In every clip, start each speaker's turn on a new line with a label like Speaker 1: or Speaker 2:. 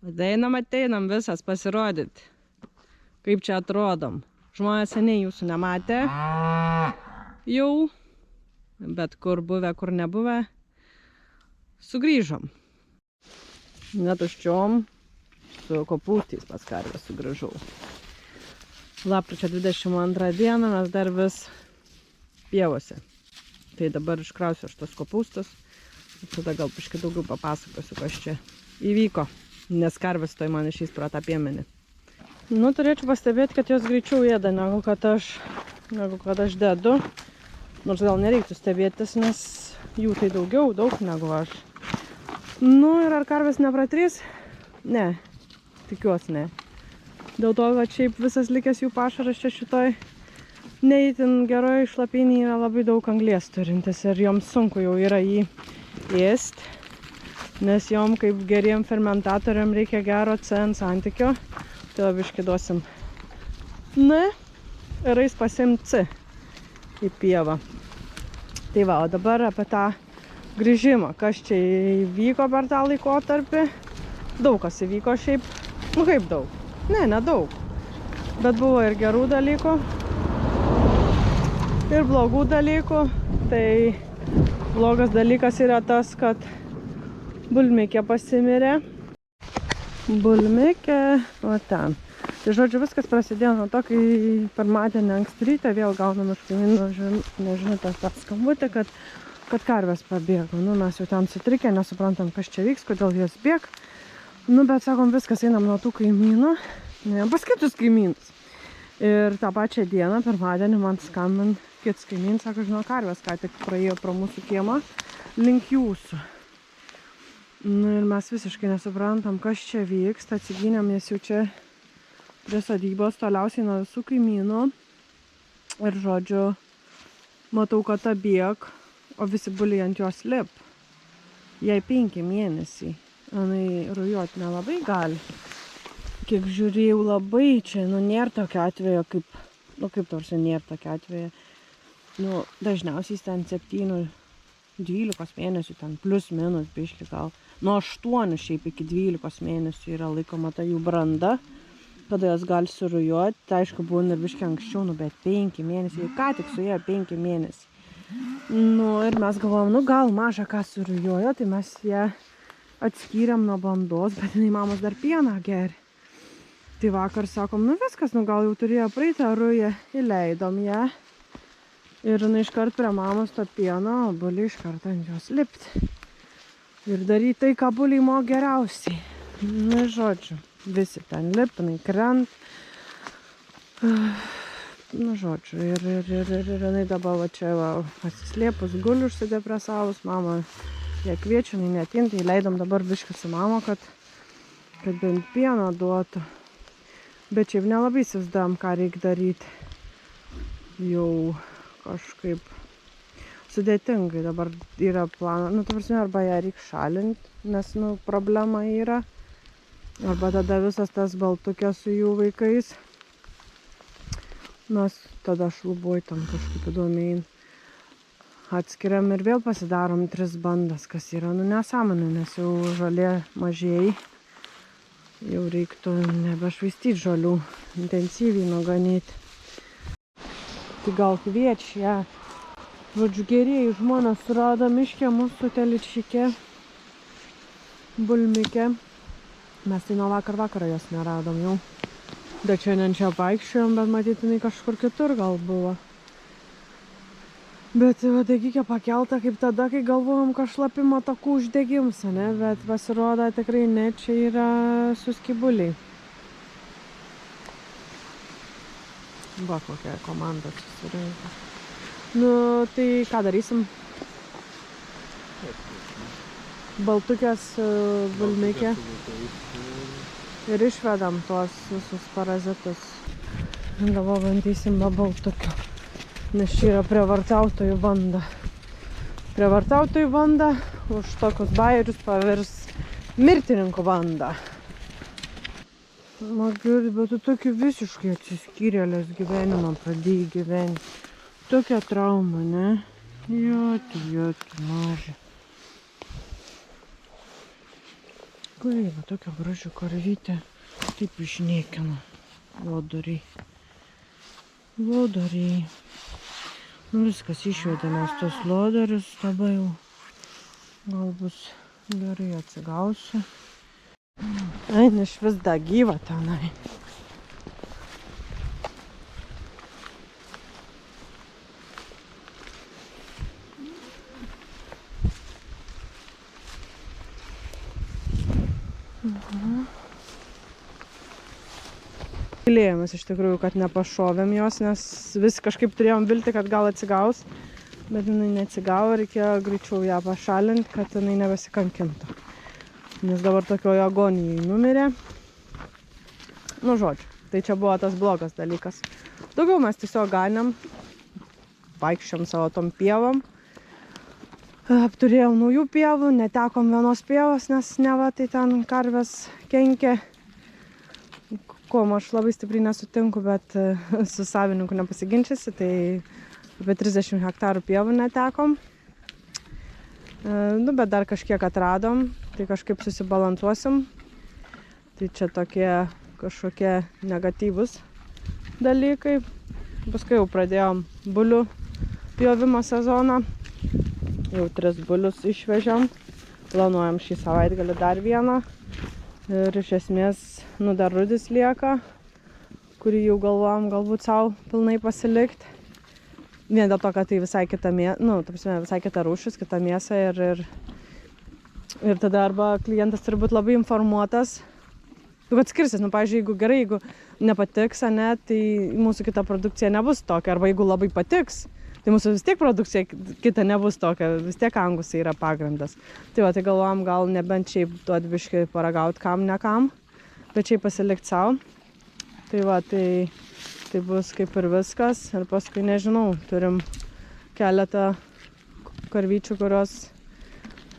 Speaker 1: Ateinam visas pasirodyti, kaip čia atrodom. Žmonės seniai jūsų nematė jau, bet kur buvę, kur nebuvę, sugrįžom. Netuščiom, su kopūstais pas karvę sugrįžau. Lapkričio 22 dieną mes dar vis pievose. Tai dabar iškrausiu aš tos kopūstus. Tada gal biškai daugiau papasakosiu, kas čia įvyko, nes karvės toj man išeis pro tą piemenį. Nu, turėčiau pastebėti, kad jos greičiau ėda, negu kad aš dedu. Nors gal nereiktų stebėtis, nes jų tai daug negu aš. Nu, ir ar karvės nepratrys? Ne, tikiuosi ne. Dėl to, kad šiaip visas likęs jų pašaras čia šitoj neįtin geroj šlapynėj yra labai daug anglies turintis ir joms sunku jau yra jį ėst, nes jom kaip geriem fermentatoriam reikia gero CN santykio. Tai biškį duosim. Na, ir eis pasiimt C į pievą. Tai va, o dabar apie tą grįžimą, kas čia įvyko per tą laikotarpį. Daug kas įvyko šiaip, nu kaip daug, ne, nedaug, bet buvo ir gerų dalykų, ir blogų dalykų. Tai blogas dalykas yra tas, kad bulmikė pasimirė. Bulmikė, o ten. Tai žodžiu, viskas prasidėjo nuo to, kai pirmadienį anksti ryte vėl gaunam iš kaimynų žinutę tą skambutį, kad karvės pabėgo. Nu, mes jau ten sutrikę, nesuprantam, kas čia vyks, kodėl jos bėg. Nu, bet sakom, viskas einam nuo tų kaimynų, ne, pas kitus kaimynus. Ir tą pačią dieną, pirmadienį, man skambin kitas kaimynas, sako, žinau, karvės ką tik praėjo pro mūsų kiemą link jūsų. Nu, ir mes visiškai nesuprantam, kas čia vyksta, atsigynėm, nes jau čia prie sodybos toliausiai nuo visų kaimynų. Ir žodžiu, matau, kad ta bėg, o visi buliai ant jos lip. Jai 5 mėnesiai. Anai rujot nelabai gali. Kiek žiūrėjau labai čia, nu nėra tokio atvejo, kaip tarsi nėra tokio atvejo. Nu, dažniausiai ten 7-12 mėnesių, ten plus minus biški gal. Nuo 8 šiaip iki 12 mėnesių yra laikoma ta jų branda, kada jas gali surujuoti. Tai aišku, buvo ir biški anksčiau, nu bet 5 mėnesiai, ką tik suėjo 5 mėnesiai. Nu ir mes galvojom, nu gal mažą ką surujuojo, tai mes ją atskyrėm nuo bandos, bet jinai mamos dar pieną geri. Tai vakar sakom, nu viskas, nu gal jau turėjo praeitą rują, įleidom ją. Ir jinai iškart prie mamos to pieno, o buliai iškart ant jos lipti. Ir daryti tai, ką buliai moka geriausiai. Nu, žodžiu, visi ten lip, jinai krent. Nu, žodžiu, ir jinai dabar va čia va, pasislėpus guli užsidepresavus, mama ją kviečia, jinai netinta, įleidom dabar biškį su mama, kad bent pieno duotų. Bet šiaip nelabai įsivaizduojam, ką reikia daryti. Jau kažkaip sudėtingai dabar yra planas. Nu, tarsi, arba ją reikia šalinti, nes, nu, problema yra. Arba tada visas tas baltukės su jų vaikais. Mes tada šlubuoj tam kažkaip įdomiai atskiriam ir vėl pasidarom 3 bandas, kas yra, nu, nesąmonė, nes jau žolė mažėja. Jau reiktų nebešvaistyti žolių, intensyviai nuganyti. Tai gal kviečia ją. Žodžiu, gerieji žmonės surado miške mūsų teličikė, bulmikė. Mes tai nuo vakaro jos neradom jau. Bet šiandien čia vaikščiojom, bet matytinai kažkur kitur gal buvo. Bet va, degikė pakelta kaip tada, kai galvojom, kad šlapimo takų uždegims, ne? Bet pasirodo tikrai ne, čia yra suskibuliai. Va, kokia komanda susirinko. Nu, tai ką darysim? Baltukės bulmikė. Ir išvedam tuos visus parazitus. Dabar bandysim be baltukio. Nes čia yra prievartautojų banda. Prievartautojų banda už tokius bajerius pavirs mirtininkų banda. Magari, bet tu tokį visiškai atsiskyrėlės gyvenimą pradėjai gyventi. Tokia trauma, ne? Joti, maža. Gaila, tokia graži karvytė. Taip išniekino. Lodoriai. Lodoriai. Nu viskas išvedė, nes tos lodorius dabar jau gal bus gerai atsigausiu. Eina iš vis dar gyva tenai. Gailėjomės iš tikrųjų, kad nepašovėm jos, nes vis kažkaip turėjom viltį, kad gal atsigaus, bet jinai neatsigavo, reikėjo greičiau ją pašalinti, kad jinai nebesikankintų. Nes dabar tokioje agonijai numirė. Nu, žodžiu, tai čia buvo tas blogas dalykas. Daugiau mes tiesiog ganėm, vaikščiom savo tom pievom. Apturėjom naujų pievų, netekom vienos pievos, nes neva tai ten karvės kenkė. Ko aš labai stipriai nesutinku, bet su savininku nepasiginčysi, tai apie 30 hektarų pievų netekom. Nu, bet dar kažkiek atradom, tai kažkaip susibalansuosim. Tai čia tokie kažkokie negatyvus dalykai. Paskui jau pradėjom bulių pjovimo sezoną. Jau 3 bulius išvežėm. Planuojam šį savaitgalį dar vieną. Ir iš esmės, nu, dar rudis lieka, kurį jau galvojam galbūt savo pilnai pasilikti. Vien dėl to, kad tai visai kita visai kita rūšis, kita mėsa ir tada arba klientas turi būti labai informuotas. Kad skirsis, nu, pavyzdžiui, jeigu gerai, jeigu nepatiks, ne, tai mūsų kita produkcija nebus tokia, arba jeigu labai patiks, tai mūsų vis tiek produkcija kita nebus tokia, vis tiek angusai yra pagrindas. Tai va, tai galvojam, gal nebent šiaip duot biškį paragaut kam, ne kam, bet šiaip pasilikt savo. Tai va, tai bus kaip ir viskas. Ir paskui, nežinau, turim keletą karvyčių, kurios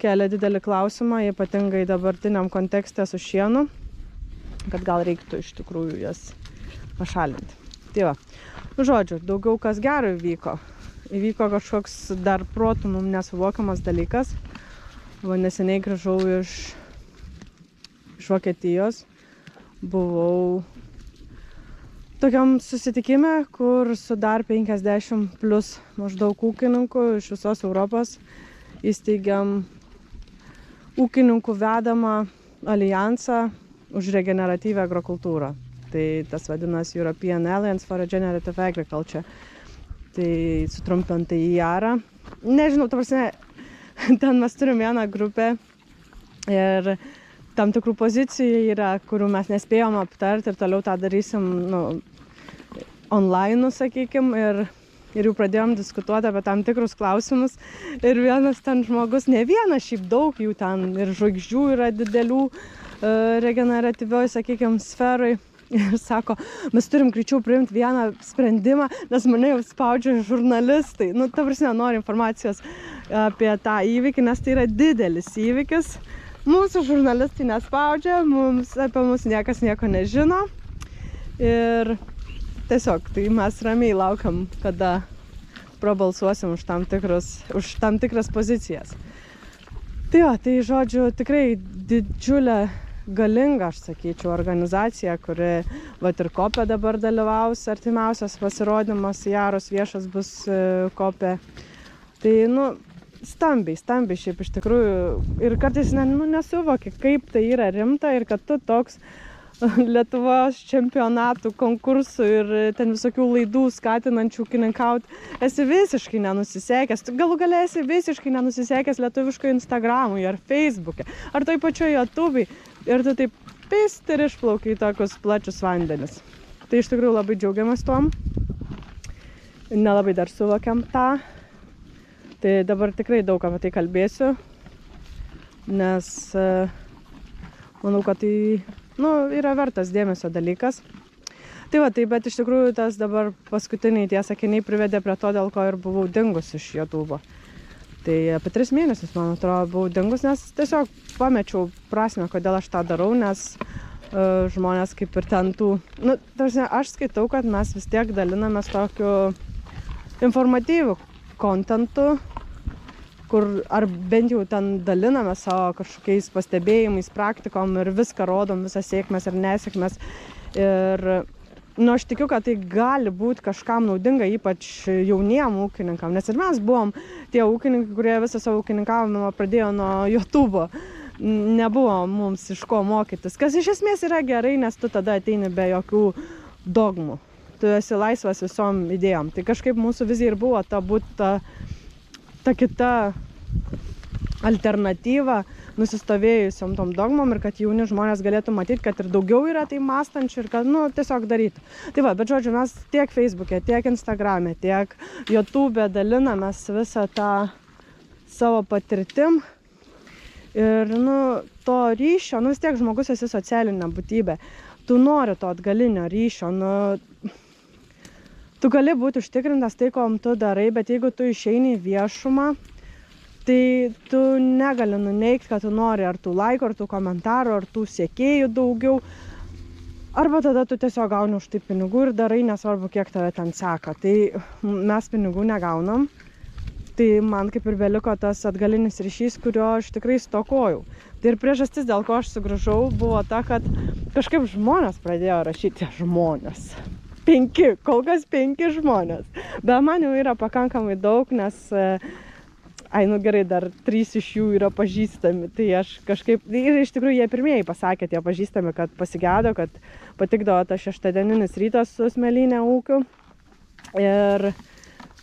Speaker 1: kelia didelį klausimą, ypatingai dabartiniam kontekste su šienu, kad gal reiktų iš tikrųjų jas pašalinti. Tai va, žodžiu, daugiau kas gero įvyko. Įvyko kažkoks dar protų mums nesuvokiamas dalykas. Va, neseniai grįžau iš Vokietijos. Buvau tokiam susitikime, kur su dar 50 plus maždaug ūkininkų iš visos Europos įsteigiam ūkininkų vedamą alijansą už regeneratyvią agrokultūrą. Tai tas vadinasi European Alliance for Regenerative Agriculture. Tai sutrumpintai IARA. Nežinau, ten mes turim vieną grupę ir tam tikrų pozicijų yra, kurių mes nespėjom aptarti ir toliau tą darysim online, sakykim, ir jau pradėjom diskutuoti apie tam tikrus klausimus. Ir vienas ten žmogus, ne vienas, šiaip daug jų ten ir žvaigždžių yra didelių regeneratyvioj, sakykim, sferoj. Ir sako, mes turim greičiau priimti vieną sprendimą, nes mane jau spaudžia žurnalistai. Nu, ta prasme, nori informacijos apie tą įvykį, nes tai yra didelis įvykis. Mūsų žurnalistai nespaudžia, apie mus niekas nieko nežino. Ir tiesiog, tai mes ramiai laukiam, kada prabalsuosim už tam tikras pozicijas. Tai jo, tai žodžiu, tikrai didžiulė galinga, aš sakyčiau, organizacija, kuri vat ir kopė dabar dalyvaus, artimiausias pasirodymas, Jaros viešas bus kopė. Tai, nu, stambiai šiaip iš tikrųjų ir kartais nesuvoki, kaip tai yra rimta ir kad tu toks Lietuvos čempionatų, konkursų ir ten visokių laidų skatinančių ūkininkauti esi visiškai nenusisekęs. Tu galų gale esi visiškai nenusisekęs lietuviško Instagramui ar Facebook'e, ar toj pačioj YouTube'ai. Ir tu taip pist ir išplauki į tokius plačius vandenis. Tai iš tikrųjų labai džiaugiamės tuom. Nelabai dar suvokiam tą. Tai dabar tikrai daug apie tai kalbėsiu. Nes manau, kad tai yra vertas dėmesio dalykas. Tai va, tai bet iš tikrųjų tas dabar paskutiniai tie sakiniai privedė prie to, dėl ko ir buvau dingus iš YouTube'o. Tai apie 3 mėnesius, man atrodo, buvau dingus, nes tiesiog pamečiau prasmę, kodėl aš tą darau, nes žmonės kaip ir ten tų... Nu, tarsi, aš skaitau, kad mes vis tiek dalinamės tokiu informatyviu kontentu, kur ar bent jau ten daliname savo kažkokiais pastebėjimais, praktikom ir viską rodom, visas sėkmės ir nesėkmės. Ir aš tikiu, kad tai gali būti kažkam naudinga, ypač jauniem ūkininkam, nes ir mes buvom tie ūkininkai, kurie visą savo ūkininkavimą pradėjo nuo YouTube'o. Nebuvo mums iš ko mokytis, kas iš esmės yra gerai, nes tu tada ateini be jokių dogmų. Tu esi laisvas visom idėjom. Tai kažkaip mūsų vizija ir buvo ta kita alternatyva nusistovėjusiom tom dogmom ir kad jauni žmonės galėtų matyti, kad ir daugiau yra tai mąstančių ir kad, tiesiog darytų. Tai va, bet žodžiu, mes tiek Facebook'e, tiek Instagram'e, tiek YouTube'e dalinamės visą tą savo patirtim. Ir, to ryšio, vis tiek žmogus esi socialinė būtybė. Tu nori to atgalinio ryšio, tu gali būti užtikrintas tai, ko tu darai, bet jeigu tu išeini į viešumą, tai tu negali nuneigti, kad tu nori ar tų laikų, ar tų komentarų, ar tų sekėjų daugiau. Arba tada tu tiesiog gauni už tai pinigų ir darai, nesvarbu, kiek tave ten seka. Tai mes pinigų negaunam. Tai man kaip ir beliko tas atgalinis ryšys, kurio aš tikrai stokojau. Tai ir priežastis, dėl ko aš sugrįžau, buvo ta, kad kažkaip žmonės pradėjo rašyti. Žmonės. 5, kol kas 5 žmonės. Bet man jau yra pakankamai daug, nes gerai, dar 3 iš jų yra pažįstami. Tai aš kažkaip, ir iš tikrųjų jie pirmieji pasakė, tie pažįstami, kad pasigėdo, kad patikdavo tas šeštadieninis rytas su smėlyne ūkiu. Ir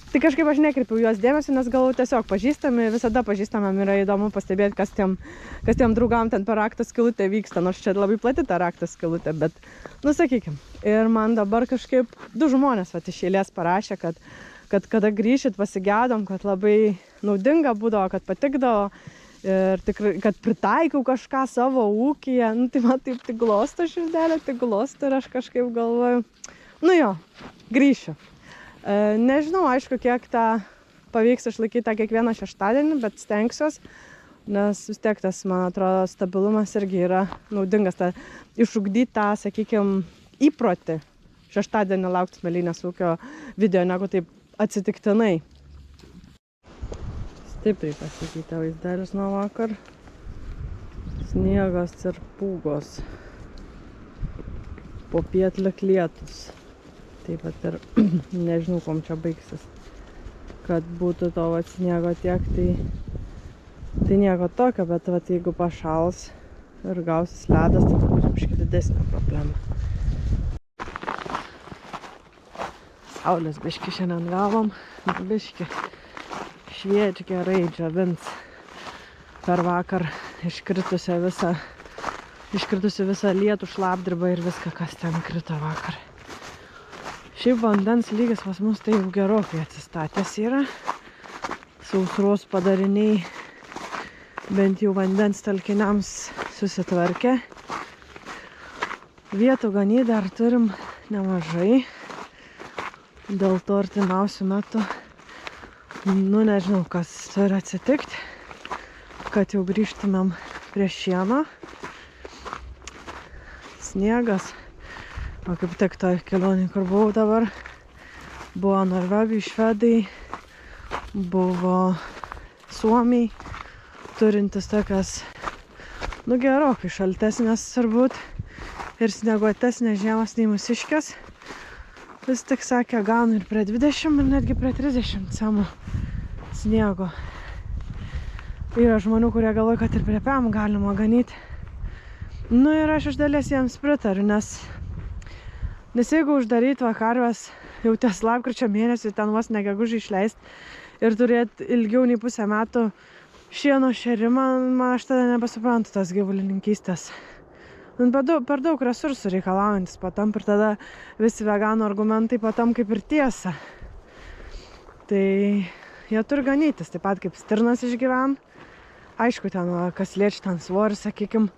Speaker 1: tai kažkaip aš nekreipiau juos dėmesį, nes galvoju tiesiog pažįstami, visada pažįstamam yra įdomu pastebėti, kas tiem draugam ten per rakto skylutę vyksta, nors čia labai plati ta rakto skylutė, bet, sakykim. Ir man dabar kažkaip 2 žmonės iš eilės parašė, kad kada grįšit pasigėdom, kad labai naudinga būdavo, kad patikdavo ir tikrai, kad pritaikiau kažką savo ūkyje. Tai man taip tik glosto širdelė, tik glosto ir aš kažkaip galvoju, grįšiu. Nežinau, aišku, kiek tą pavyks išlaikyti tą kiekvieną šeštadienį, bet stengsiuos, nes vis tiek tas, man atrodo, stabilumas irgi yra naudingas. Išugdyti tą, sakykime, įprotį šeštadienį laukti smėlynės ūkio video, negu taip atsitiktinai. Stipriai pasikeitė vaizdelis nuo vakar. Sniegas ir pūgos. Popiet lyg lietus. Taip pat ir nežinau, kom čia baigsis. Kad būtų to sniego tiek, tai nieko tokio, bet jeigu pašals ir gausis ledas, tai bus biškį didesnė problema. Saulės biškį šiandien gavom, biškį šviečia gerai, džiovins per vakar iškritusi visą lietų, šlapdribą ir viską, kas ten krito vakar. Šiaip vandens lygis pas mus tai jau gerokai atsistatęs yra. Sausros padariniai bent jau vandens telkiniams susitvarkė. Vietų ganyt dar turim nemažai. Dėl to artimiausių metų, nežinau, kas turi atsitikti, kad jau grįžtumėm prie šieno. Sniegas. O kaip tik toj kelionė, kur buvau dabar, buvo Norvegai, Švedai, buvo Suomiai, turintis tokias, gerokai šaltesnės turbūt ir snieguotesnės žiemas nei mūsiškės. Vis tik sakė, gaunu ir prie 20 ir netgi prie 30 cemų sniego. Yra žmonių, kurie galvoja, kad ir prie 5 galima ganyti. Ir aš iš dalies jiems pritariu, nes jeigu uždaryti karves jau ties lapkričio mėnesį, ten vos ne gegužį išleisti ir turėti ilgiau nei pusę metų šieno šėrimą, aš tada nebesuprantu tos gyvulininkystės. Per daug resursų reikalaujantis patam ir tada visi veganų argumentai patam kaip ir tiesa. Tai jie turi ganytis, taip pat kaip stirnas išgyven. Aišku, ten kas liečia ten svorį, sakykim.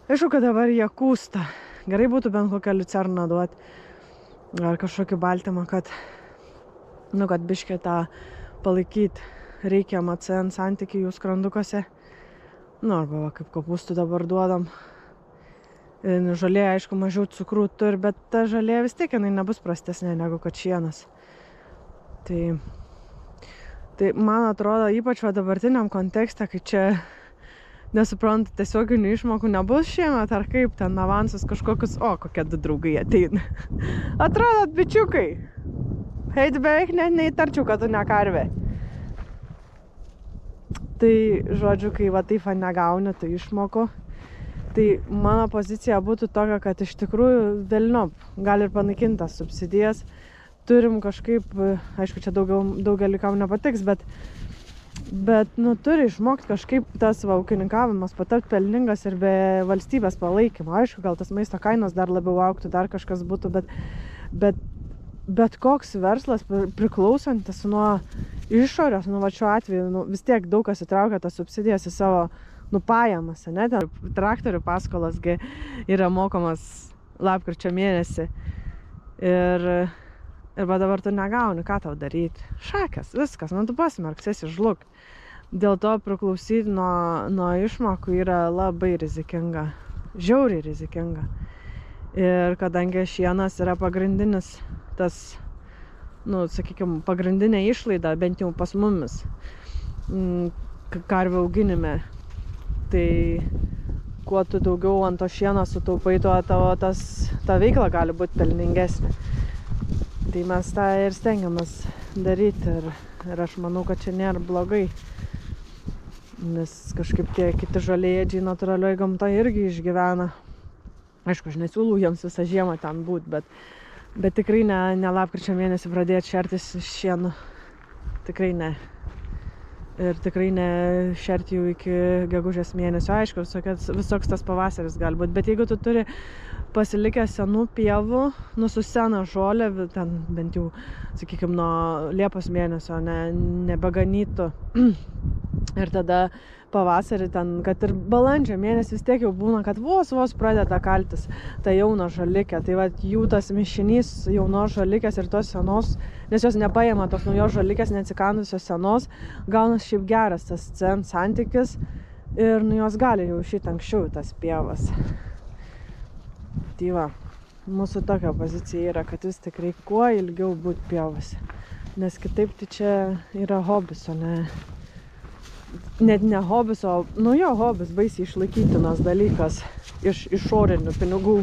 Speaker 1: Aišku, kad dabar jie kūsta. Gerai būtų bent kokią liucerną duoti ar kažkokį baltymą, kad biškį tą palaikyti reikiamą CN santykį jų skrandukose. Arba kaip kopūstų dabar duodam. Žolė, aišku, mažiau cukrų turi, bet ta žolė vis tiek jinai nebus prastesnė negu kad šienas. Tai Tai man atrodo, ypač dabartiniam kontekste, kai čia nesuprantu, tiesioginių išmokų nebus šiemet, ar kaip ten avansus kažkokius, kokie 2 draugai ateina. Atrodot, bičiukai, heit beveik neįtarčiau, kad tu ne karvė. Tai, žodžiu, kai va taip negauni, tai išmoko. Tai mano pozicija būtų tokia, kad iš tikrųjų velniop, gali ir panaikintas subsidijas. Turim kažkaip, aišku, čia daugelį kam nepatiks, bet turi išmokti kažkaip tas ūkininkavimas patapti pelningas ir be valstybės palaikymo. Aišku, gal tas maisto kainos dar labiau augtų, dar kažkas būtų, bet koks verslas priklausantis nuo išorės, va šiuo atveju, vis tiek daug kas įtraukia tas subsidijas į savo pajamas, ne? Ten traktorių paskolas yra mokamas lapkričio mėnesį. Ir dabar tu negauni, ką tau daryti. Šakės, viskas, tu pasmerks, esi žlug. Dėl to priklausyti nuo išmokų yra labai rizikinga. Žiauriai rizikinga. Ir kadangi šienas yra pagrindinis tas, sakykime, pagrindinė išlaida, bent jau pas mumis, karvių auginime, tai kuo tu daugiau ant to šieno sutaupai, tuo tavo ta veikla gali būti pelningesnė. Tai mes tą ir stengiamės daryti ir aš manau, kad čia nėra blogai, nes kažkaip tie kiti žolėdžiai natūralioj gamtoje irgi išgyvena. Aišku, aš nesiūlau jiems visą žiemą ten būt, bet tikrai ne lapkričio mėnesį pradėti šertis šienu. Tikrai ne. Ir tikrai ne šerti jau iki gegužės mėnesio. Aišku, visoks tas pavasaris gali būti, bet jeigu tu turi pasilikę senų pievų, su sena žolė, ten bent jau, sakykime, nuo Liepos mėnesio nebeganytų. Ir tada pavasarį ten, kad ir balandžio mėnesį vis tiek jau būna, kad vos pradeda kaltis ta jauna žalikė. Tai va, jų tas mišinys jaunos žalikės ir tos senos, nes jos nepaima tos naujos žalikės, neatsikandusios senos, gaunas šiaip geras tas santykis ir jos gali jau šit anksčiau tas pievas. Tai va, mūsų tokia pozicija yra, kad vis tik reikia kuo ilgiau būti pievose, nes kitaip tai čia yra hobis, o net ne hobis, o hobis, baisiai išlaikytinas dalykas iš išorinių pinigų.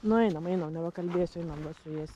Speaker 1: Einam, nebekalbėsiu, einam su jais.